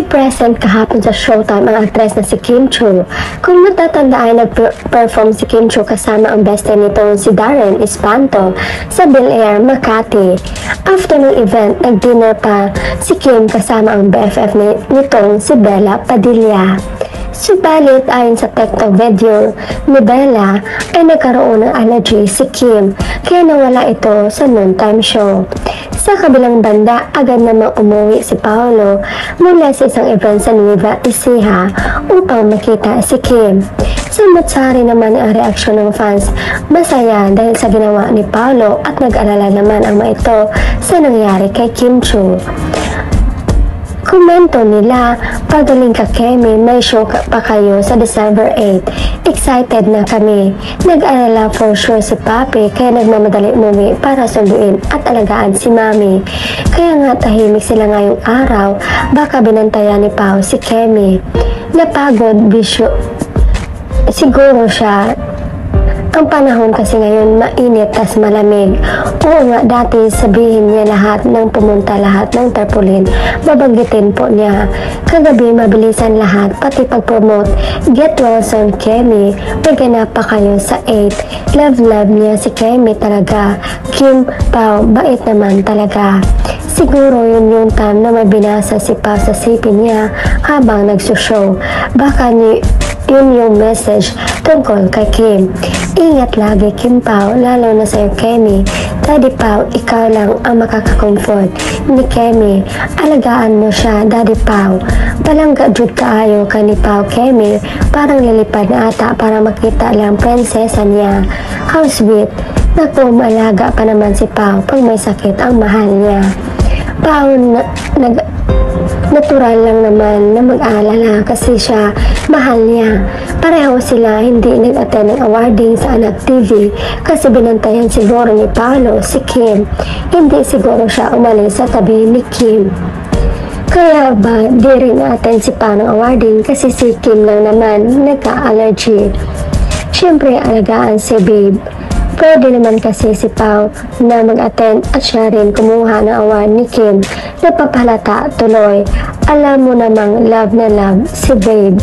present kahapon sa Showtime ang actress na si Kim Chiu. Kung matatandaan, nag-perform si Kim Chiu kasama ang best friend nitong si Darren Espanto sa Bel Air, Makati. After ng event, nag-dinner pa si Kim kasama ang BFF nitong si Bella Padilla. Subalit ayon sa TikTok video ni Bella ay nagkaroon ng allergy si Kim kaya nawala ito sa noontime show. Sa kabilang banda, agad namang umuwi si Paolo mula sa isang event sa Nueva Ecija upang makita si Kim. Samot-sari naman ang reaksyon ng fans, masaya dahil sa ginawa ni Paolo at nag-alala naman ang mga ito sa nangyari kay Kim Chiu. Komento nila, pagaling ka Kemi, may show pa kayo sa December 8. Excited na kami. Nag-alala for sure si Papi kaya nagmamadali umuwi para sunduin at alagaan si Mami. Kaya nga tahimik sila ngayong araw, baka binantayan ni Pao si Kemi. Napagod, siguro siya. Ang panahon kasi ngayon mainit tas malamig. Oo nga, dati sabihin niya lahat ng pumunta lahat ng tarpaulin, babanggitin po niya. Kagabi mabilisan lahat, pati pag-promote. Get well soon Kemi, may ganap pa kayo sa 8. Love niya si Kemi talaga. Kim Pao, bait naman talaga. Siguro yun yung time na may binasa si Pao sa sipin niya habang nagsushow. Baka yun yung message tungkol kay Kim. Ingat lagi Kim Pao, lalo na sa'yo Kemi. Daddy Pao, ikaw lang ang makaka-comfort ni Kemi. Alagaan mo siya, Daddy Pao. Palangga jud kaayo ka ni Pao Kemi. Parang lilipad na ata para makita lang prinsesa niya. How sweet. Naku, malaga pa naman si Pao pag may sakit ang mahal niya. Pao, natural lang naman na mag-alala kasi siya mahal niya. Pareho sila hindi nag-attend ng awarding sa Anak TV kasi binantayan siguro ni Paolo si Kim. Hindi siguro siya umalis sa tabi ni Kim. Kaya ba di rin attend si Pao ng awarding kasi si Kim lang naman nagka-allergy. Siyempre alagaan si Babe. Pwede naman kasi si Pao na mag-attend at siya rin kumuha ng award ni Kim. Napapalata tuloy. Alam mo namang love na love si Babe.